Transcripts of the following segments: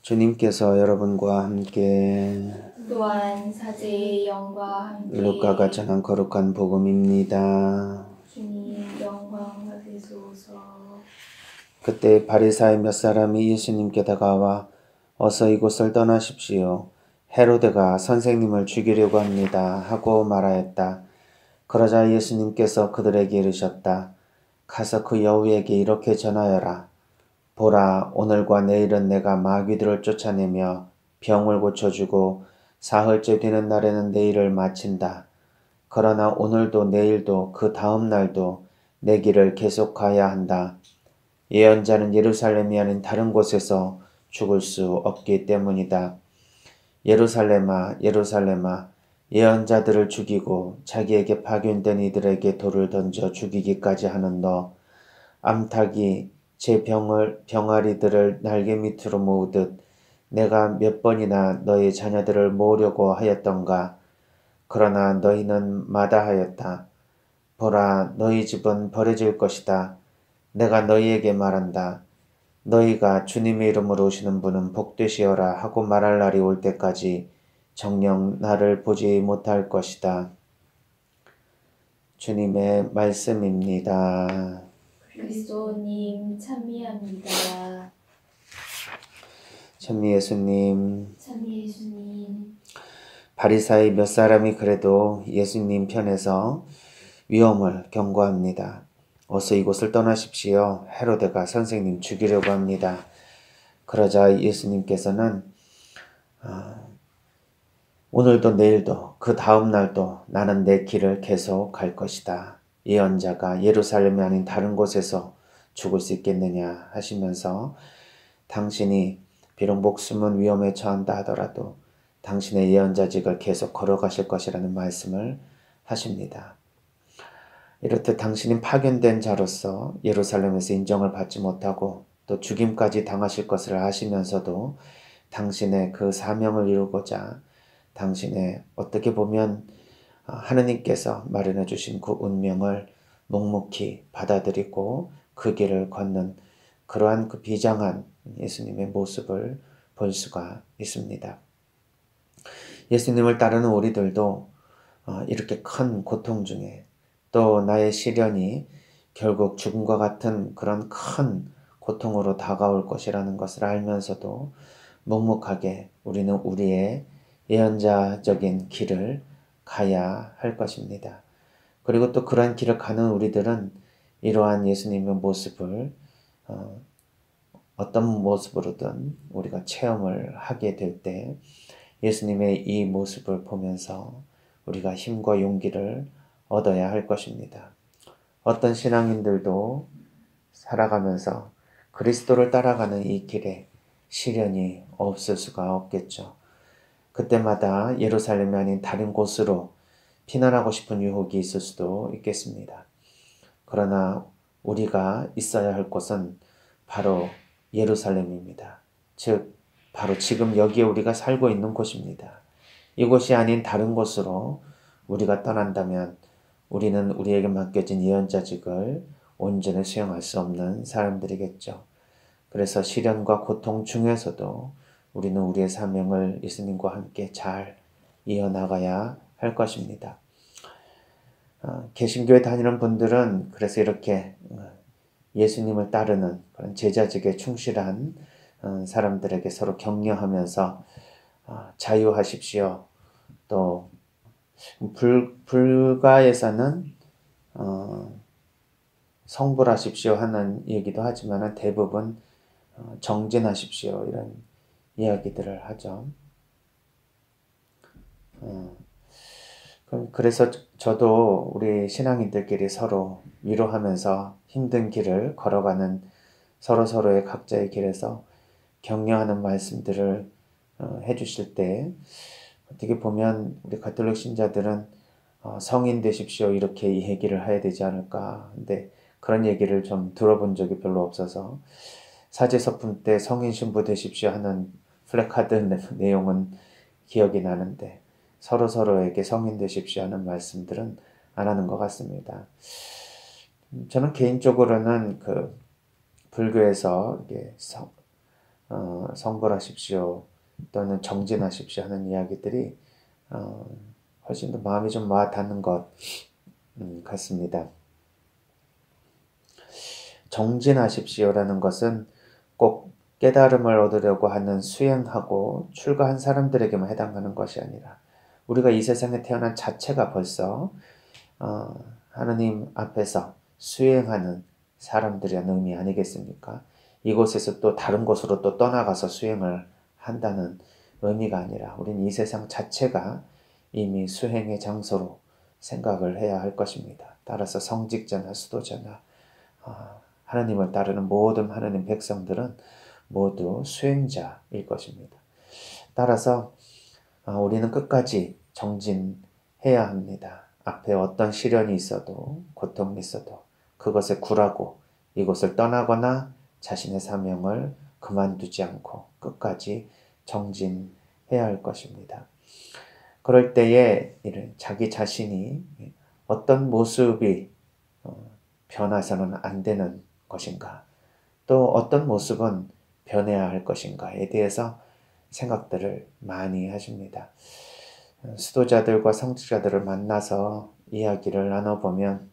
주님께서 여러분과 함께 또한 사제의 영과 함께 루카가 전한 거룩한 복음입니다. 주님 영광 받으소서. 그때 바리사의 몇 사람이 예수님께 다가와 어서 이곳을 떠나십시오. 헤로데가 선생님을 죽이려고 합니다. 하고 말하였다. 그러자 예수님께서 그들에게 이르셨다. 가서 그 여우에게 이렇게 전하여라. 보라, 오늘과 내일은 내가 마귀들을 쫓아내며 병을 고쳐주고 사흘째 되는 날에는 내 일을 마친다. 그러나 오늘도 내일도 그 다음 날도 내 길을 계속가야 한다. 예언자는 예루살렘이 아닌 다른 곳에서 죽을 수 없기 때문이다. 예루살렘아, 예루살렘아, 예언자들을 죽이고 자기에게 파견된 이들에게 돌을 던져 죽이기까지 하는 너, 암탉이 제 병아리들을 날개 밑으로 모으듯 내가 몇 번이나 너희 자녀들을 모으려고 하였던가. 그러나 너희는 마다하였다. 보라, 너희 집은 버려질 것이다. 내가 너희에게 말한다. 너희가 주님의 이름으로 오시는 분은 복되시어라 하고 말할 날이 올 때까지 정녕 나를 보지 못할 것이다. 주님의 말씀입니다. 그리스도님 찬미합니다. 참 예수님, 예수님. 바리사의 몇 사람이 그래도 예수님 편에서 위험을 경고합니다. 어서 이곳을 떠나십시오. 헤로데가 선생님 죽이려고 합니다. 그러자 예수님께서는 오늘도 내일도 그 다음 날도 나는 내 길을 계속 갈 것이다. 예언자가 예루살렘이 아닌 다른 곳에서 죽을 수 있겠느냐 하시면서 당신이 비록 목숨은 위험에 처한다 하더라도 당신의 예언자직을 계속 걸어가실 것이라는 말씀을 하십니다. 이렇듯 당신은 파견된 자로서 예루살렘에서 인정을 받지 못하고 또 죽임까지 당하실 것을 아시면서도 당신의 그 사명을 이루고자 당신의 어떻게 보면 하느님께서 마련해 주신 그 운명을 묵묵히 받아들이고 그 길을 걷는 그러한 그 비장한 예수님의 모습을 볼 수가 있습니다. 예수님을 따르는 우리들도 이렇게 큰 고통 중에 또 나의 시련이 결국 죽음과 같은 그런 큰 고통으로 다가올 것이라는 것을 알면서도 묵묵하게 우리는 우리의 예언자적인 길을 가야 할 것입니다. 그리고 또 그러한 길을 가는 우리들은 이러한 예수님의 모습을 어떤 모습으로든 우리가 체험을 하게 될 때 예수님의 이 모습을 보면서 우리가 힘과 용기를 얻어야 할 것입니다. 어떤 신앙인들도 살아가면서 그리스도를 따라가는 이 길에 시련이 없을 수가 없겠죠. 그때마다 예루살렘이 아닌 다른 곳으로 피난하고 싶은 유혹이 있을 수도 있겠습니다. 그러나 우리가 있어야 할 곳은 바로 예루살렘입니다. 즉 바로 지금 여기에 우리가 살고 있는 곳입니다. 이곳이 아닌 다른 곳으로 우리가 떠난다면 우리는 우리에게 맡겨진 예언자직을 온전히 수행할 수 없는 사람들이겠죠. 그래서 시련과 고통 중에서도 우리는 우리의 사명을 예수님과 함께 잘 이어나가야 할 것입니다. 개신교에 다니는 분들은 그래서 이렇게 예수님을 따르는 그런 제자직에 충실한 사람들에게 서로 격려하면서 자유하십시오. 또 불가에서는 성불하십시오 하는 얘기도 하지만 대부분 정진하십시오 이런 이야기들을 하죠. 그래서 저도 우리 신앙인들끼리 서로 위로하면서 힘든 길을 걸어가는 서로의 각자의 길에서 격려하는 말씀들을 해주실 때 어떻게 보면 우리 가톨릭 신자들은 성인 되십시오 이렇게 이 얘기를 해야 되지 않을까. 근데 그런 얘기를 좀 들어본 적이 별로 없어서 사제서품 때 성인 신부 되십시오 하는 플래카드 내용은 기억이 나는데 서로에게 성인 되십시오 하는 말씀들은 안 하는 것 같습니다. 저는 개인적으로는 그 불교에서 이게 성불하십시오 또는 정진하십시오 하는 이야기들이 훨씬 더 마음이 좀 와닿는 것 같습니다. 정진하십시오라는 것은 꼭 깨달음을 얻으려고 하는 수행하고 출가한 사람들에게만 해당하는 것이 아니라 우리가 이 세상에 태어난 자체가 벌써 하느님 앞에서 수행하는 사람들이라는 의미 아니겠습니까? 이곳에서 또 다른 곳으로 또 떠나가서 수행을 한다는 의미가 아니라 우리는 이 세상 자체가 이미 수행의 장소로 생각을 해야 할 것입니다. 따라서 성직자나 수도자나 하나님을 따르는 모든 하나님 백성들은 모두 수행자일 것입니다. 따라서 우리는 끝까지 정진해야 합니다. 앞에 어떤 시련이 있어도 고통이 있어도 그것에 굴하고 이곳을 떠나거나 자신의 사명을 그만두지 않고 끝까지 정진해야 할 것입니다. 그럴 때에 자기 자신이 어떤 모습이 변해서는 안 되는 것인가, 또 어떤 모습은 변해야 할 것인가에 대해서 생각들을 많이 하십니다. 수도자들과 성직자들을 만나서 이야기를 나눠보면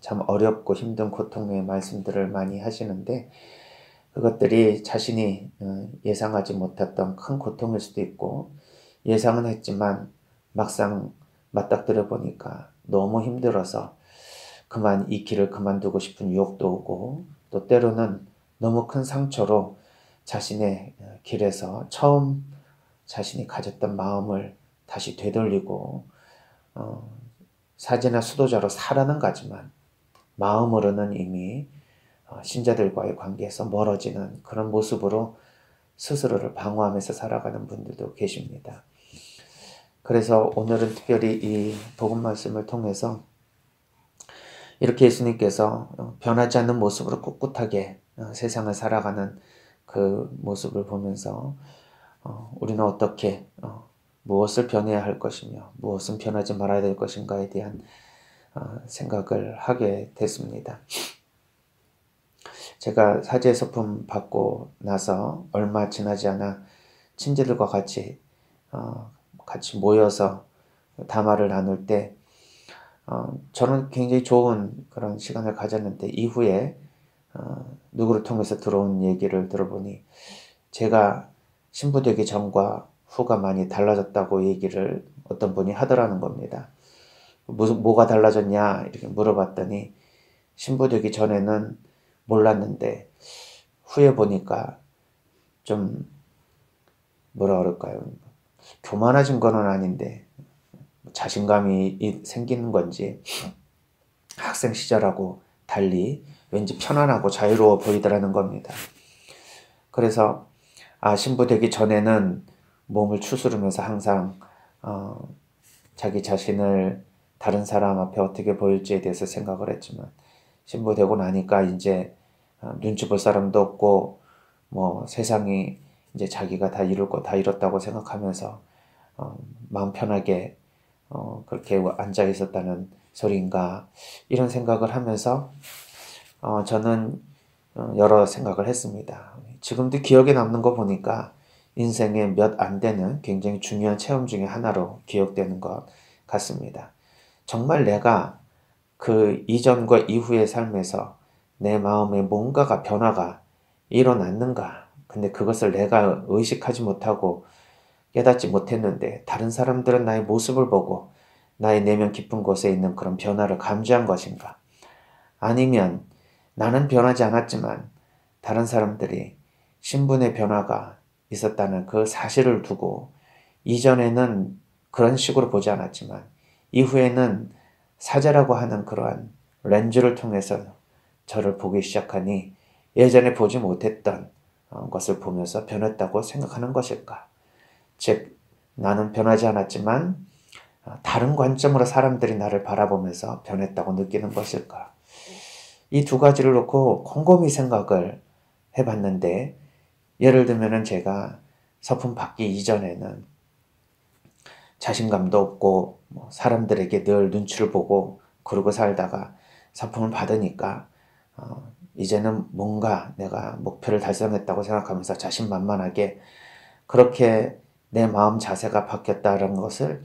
참 어렵고 힘든 고통의 말씀들을 많이 하시는데 그것들이 자신이 예상하지 못했던 큰 고통일 수도 있고 예상은 했지만 막상 맞닥뜨려 보니까 너무 힘들어서 그만 이 길을 그만두고 싶은 유혹도 오고 또 때로는 너무 큰 상처로 자신의 길에서 처음 자신이 가졌던 마음을 다시 되돌리고 사제나 수도자로 살아는 가지만 마음으로는 이미 신자들과의 관계에서 멀어지는 그런 모습으로 스스로를 방어하면서 살아가는 분들도 계십니다. 그래서 오늘은 특별히 이 복음 말씀을 통해서 이렇게 예수님께서 변하지 않는 모습으로 꿋꿋하게 세상을 살아가는 그 모습을 보면서 우리는 어떻게 무엇을 변해야 할 것이며 무엇은 변하지 말아야 될 것인가에 대한 생각을 하게 됐습니다. 제가 사제 서품 받고 나서 얼마 지나지 않아 친지들과 같이 모여서 담화를 나눌 때 저는 굉장히 좋은 그런 시간을 가졌는데 이후에 누구를 통해서 들어온 얘기를 들어보니 제가 신부되기 전과 후가 많이 달라졌다고 얘기를 어떤 분이 하더라는 겁니다. 뭐가 달라졌냐 이렇게 물어봤더니 신부되기 전에는 몰랐는데 후에 보니까 좀 뭐라 그럴까요? 교만해진 건 아닌데 자신감이 생기는 건지 학생 시절하고 달리 왠지 편안하고 자유로워 보이더라는 겁니다. 그래서 신부 되기 전에는 몸을 추스르면서 항상 자기 자신을 다른 사람 앞에 어떻게 보일지에 대해서 생각을 했지만 신부 되고 나니까 이제 눈치 볼 사람도 없고 뭐 세상이 이제 자기가 다 이룰 거 다 이뤘다고 생각하면서 마음 편하게 그렇게 앉아 있었다는 소리인가 이런 생각을 하면서 저는 여러 생각을 했습니다. 지금도 기억에 남는 거 보니까 인생에 몇 안 되는 굉장히 중요한 체험 중에 하나로 기억되는 것 같습니다. 정말 내가 그 이전과 이후의 삶에서 내 마음에 뭔가가 변화가 일어났는가? 근데 그것을 내가 의식하지 못하고 깨닫지 못했는데 다른 사람들은 나의 모습을 보고 나의 내면 깊은 곳에 있는 그런 변화를 감지한 것인가? 아니면 나는 변하지 않았지만 다른 사람들이 신분의 변화가 있었다는 그 사실을 두고 이전에는 그런 식으로 보지 않았지만 이후에는 사제라고 하는 그러한 렌즈를 통해서 저를 보기 시작하니 예전에 보지 못했던 것을 보면서 변했다고 생각하는 것일까? 즉 나는 변하지 않았지만 다른 관점으로 사람들이 나를 바라보면서 변했다고 느끼는 것일까? 이 두 가지를 놓고 곰곰이 생각을 해봤는데 예를 들면은 제가 서품 받기 이전에는 자신감도 없고 사람들에게 늘 눈치를 보고 그러고 살다가 서품을 받으니까 이제는 뭔가 내가 목표를 달성했다고 생각하면서 자신만만하게 그렇게 내 마음 자세가 바뀌었다는 것을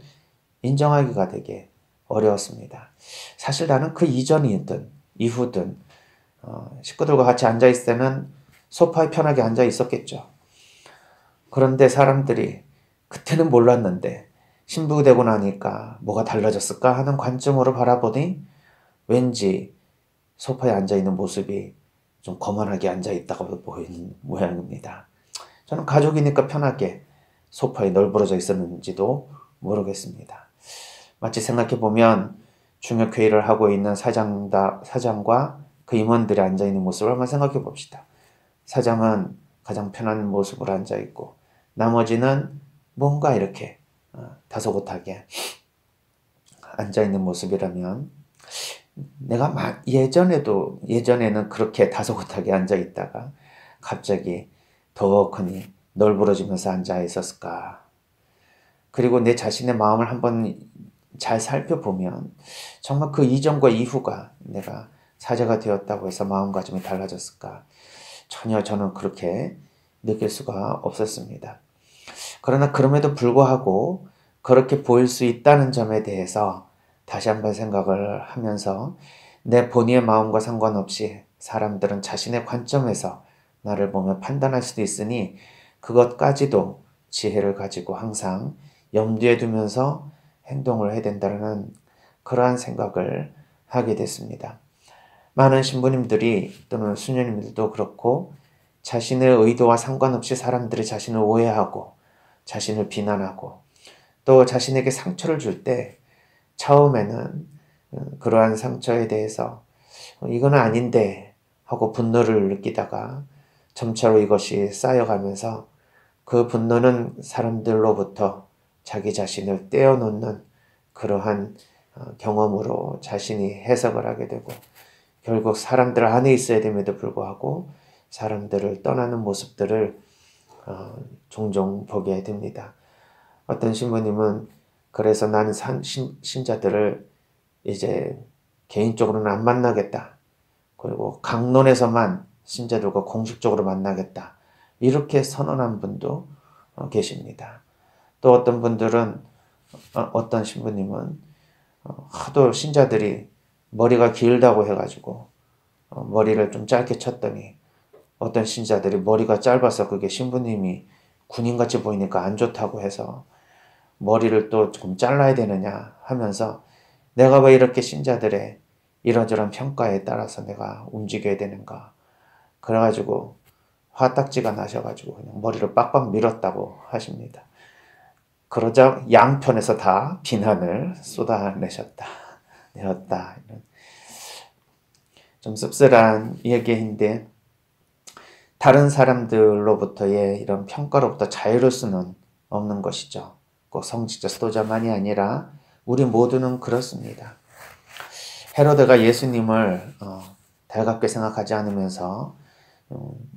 인정하기가 되게 어려웠습니다. 사실 나는 그 이전이든 이후든 식구들과 같이 앉아있을 때는 소파에 편하게 앉아 있었겠죠. 그런데 사람들이 그때는 몰랐는데 신부되고 나니까 뭐가 달라졌을까 하는 관점으로 바라보니 왠지 소파에 앉아있는 모습이 좀 거만하게 앉아있다고 보이는 모양입니다. 저는 가족이니까 편하게 소파에 널브러져 있었는지도 모르겠습니다. 마치 생각해보면 중역회의를 하고 있는 사장과 그 임원들이 앉아있는 모습을 한번 생각해 봅시다. 사장은 가장 편한 모습으로 앉아있고 나머지는 뭔가 이렇게 다소곳하게 앉아있는 모습이라면 내가 예전에는 그렇게 다소곳하게 앉아있다가 갑자기 더 크니 널브러지면서 앉아 있었을까. 그리고 내 자신의 마음을 한번 잘 살펴보면 정말 그 이전과 이후가 내가 사제가 되었다고 해서 마음가짐이 달라졌을까. 전혀 저는 그렇게 느낄 수가 없었습니다. 그러나 그럼에도 불구하고 그렇게 보일 수 있다는 점에 대해서 다시 한번 생각을 하면서 내 본의의 마음과 상관없이 사람들은 자신의 관점에서 나를 보며 판단할 수도 있으니 그것까지도 지혜를 가지고 항상 염두에 두면서 행동을 해야 된다는 그러한 생각을 하게 됐습니다. 많은 신부님들이 또는 수녀님들도 그렇고 자신의 의도와 상관없이 사람들이 자신을 오해하고 자신을 비난하고 또 자신에게 상처를 줄 때 처음에는 그러한 상처에 대해서 이건 아닌데 하고 분노를 느끼다가 점차로 이것이 쌓여가면서 그 분노는 사람들로부터 자기 자신을 떼어놓는 그러한 경험으로 자신이 해석을 하게 되고 결국 사람들 안에 있어야 됨에도 불구하고 사람들을 떠나는 모습들을 종종 보게 됩니다. 어떤 신부님은 그래서 나는 신자들을 이제 개인적으로는 안 만나겠다. 그리고 강론에서만 신자들과 공식적으로 만나겠다. 이렇게 선언한 분도 계십니다. 또 어떤 분들은 어떤 신부님은 하도 신자들이 머리가 길다고 해가지고 머리를 좀 짧게 쳤더니 어떤 신자들이 머리가 짧아서 그게 신부님이 군인같이 보이니까 안 좋다고 해서 머리를 또 조금 잘라야 되느냐 하면서 내가 왜 이렇게 신자들의 이런저런 평가에 따라서 내가 움직여야 되는가. 그래가지고 화딱지가 나셔가지고 그냥 머리를 빡빡 밀었다고 하십니다. 그러자 양편에서 다 비난을 쏟아내었다. 좀 씁쓸한 얘기인데 다른 사람들로부터의 이런 평가로부터 자유로울 수는 없는 것이죠. 꼭 성직자, 수도자만이 아니라 우리 모두는 그렇습니다. 헤로데가 예수님을 달갑게 생각하지 않으면서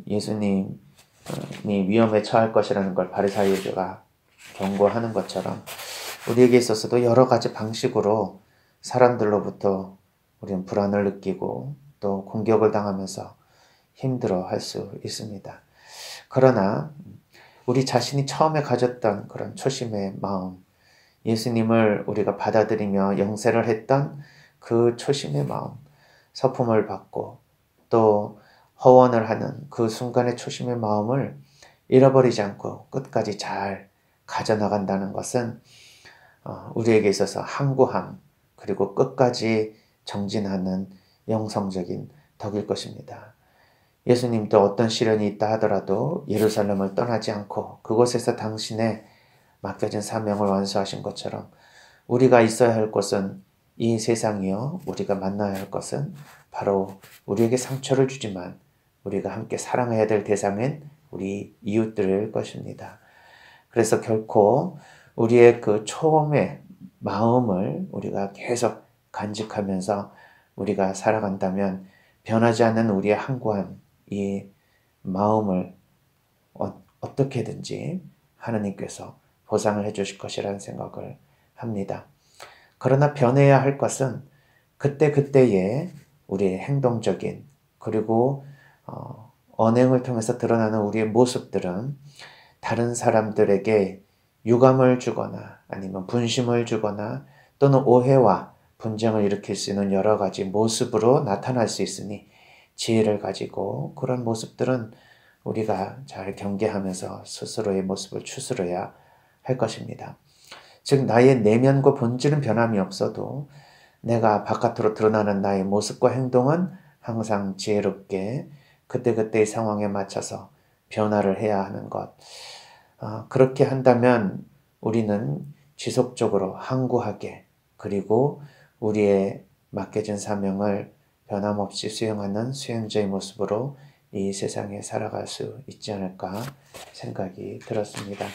예수님이 위험에 처할 것이라는 걸 바리사이어가 경고하는 것처럼 우리에게 있어서도 여러 가지 방식으로 사람들로부터 우리는 불안을 느끼고 또 공격을 당하면서 힘들어 할 수 있습니다. 그러나 우리 자신이 처음에 가졌던 그런 초심의 마음, 예수님을 우리가 받아들이며 영세를 했던 그 초심의 마음, 서품을 받고 또 허원을 하는 그 순간의 초심의 마음을 잃어버리지 않고 끝까지 잘 가져나간다는 것은 우리에게 있어서 항구함 그리고 끝까지 정진하는 영성적인 덕일 것입니다. 예수님도 어떤 시련이 있다 하더라도 예루살렘을 떠나지 않고 그곳에서 당신의 맡겨진 사명을 완수하신 것처럼 우리가 있어야 할 곳은 이 세상이요. 우리가 만나야 할 것은 바로 우리에게 상처를 주지만 우리가 함께 사랑해야 될 대상은 우리 이웃들일 것입니다. 그래서 결코 우리의 그 처음의 마음을 우리가 계속 간직하면서 우리가 살아간다면 변하지 않는 우리의 항구한 이 마음을 어떻게든지 하느님께서 보상을 해주실 것이라는 생각을 합니다. 그러나 변해야 할 것은 그때그때의 우리의 행동적인 그리고 언행을 통해서 드러나는 우리의 모습들은 다른 사람들에게 유감을 주거나 아니면 분심을 주거나 또는 오해와 분쟁을 일으킬 수 있는 여러 가지 모습으로 나타날 수 있으니 지혜를 가지고 그런 모습들은 우리가 잘 경계하면서 스스로의 모습을 추스려야 할 것입니다. 즉 나의 내면과 본질은 변함이 없어도 내가 바깥으로 드러나는 나의 모습과 행동은 항상 지혜롭게 그때그때의 상황에 맞춰서 변화를 해야 하는 것. 그렇게 한다면 우리는 지속적으로 항구하게 그리고 우리의 맡겨진 사명을 변함없이 수행하는 수행자의 모습으로 이 세상에 살아갈 수 있지 않을까 생각이 들었습니다.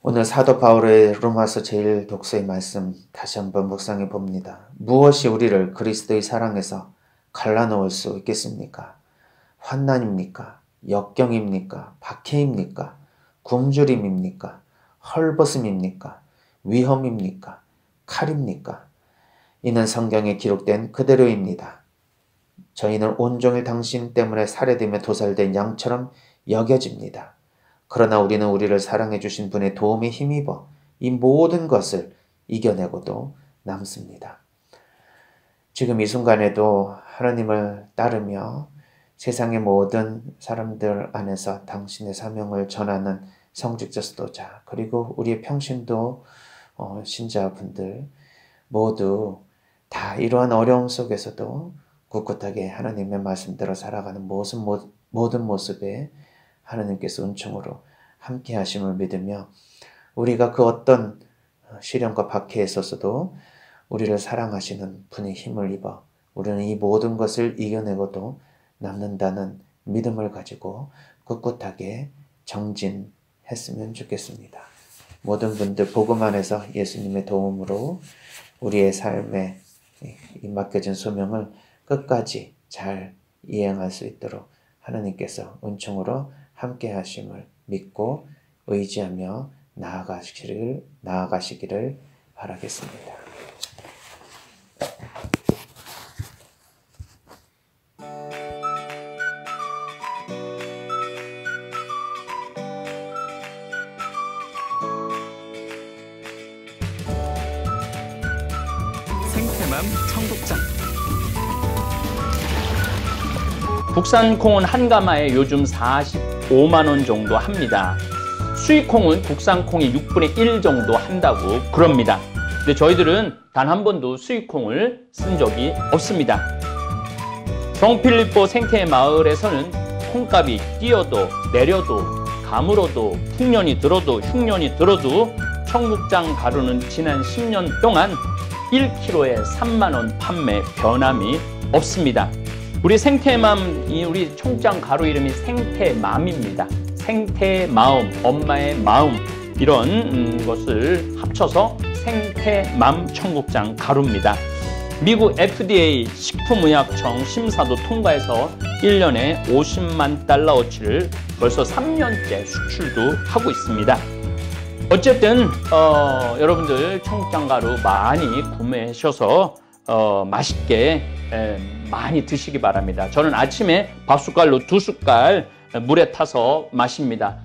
오늘 사도 바울의 로마서 제1독서의 말씀 다시 한번 묵상해 봅니다. 무엇이 우리를 그리스도의 사랑에서 갈라놓을 수 있겠습니까? 환난입니까? 역경입니까? 박해입니까? 굶주림입니까? 헐벗음입니까? 위험입니까? 칼입니까? 이는 성경에 기록된 그대로입니다. 저희는 온종일 당신 때문에 살해되며 도살된 양처럼 여겨집니다. 그러나 우리는 우리를 사랑해 주신 분의 도움에 힘입어 이 모든 것을 이겨내고도 남습니다. 지금 이 순간에도 하나님을 따르며 세상의 모든 사람들 안에서 당신의 사명을 전하는 성직자 수도자 그리고 우리의 평신도 신자분들 모두 다 이러한 어려움 속에서도 꿋꿋하게 하나님의 말씀대로 살아가는 모든 모습에 하나님께서 은총으로 함께 하심을 믿으며 우리가 그 어떤 시련과 박해에 있어서도 우리를 사랑하시는 분의 힘을 입어 우리는 이 모든 것을 이겨내고도 남는다는 믿음을 가지고 꿋꿋하게 정진했으면 좋겠습니다. 모든 분들 복음 안에서 예수님의 도움으로 우리의 삶에 이 맡겨진 소명을 끝까지 잘 이행할 수 있도록 하나님께서 은총으로 함께 하심을 믿고 의지하며 나아가시기를 바라겠습니다. 생태맘 청국장. 국산 콩은 한 가마에 요즘 45만 원 정도 합니다. 수입 콩은 국산 콩이 6분의 1 정도 한다고 그럽니다. 근데 저희들은 단 한 번도 수입 콩을 쓴 적이 없습니다. 성필리포 생태 마을에서는 콩값이 뛰어도 내려도 가물어도 풍년이 들어도 흉년이 들어도 청국장 가루는 지난 10년 동안 1kg에 3만 원 판매 변함이 없습니다. 우리 생태맘, 우리 청국장 가루 이름이 생태맘입니다. 생태마음, 엄마의 마음 이런 것을 합쳐서 생태맘 청국장 가루입니다. 미국 FDA 식품의약청 심사도 통과해서 1년에 50만 달러어치를 벌써 3년째 수출도 하고 있습니다. 어쨌든 여러분들 청국장 가루 많이 구매하셔서 맛있게 많이 드시기 바랍니다. 저는 아침에 밥숟갈로 2숟갈 물에 타서 마십니다.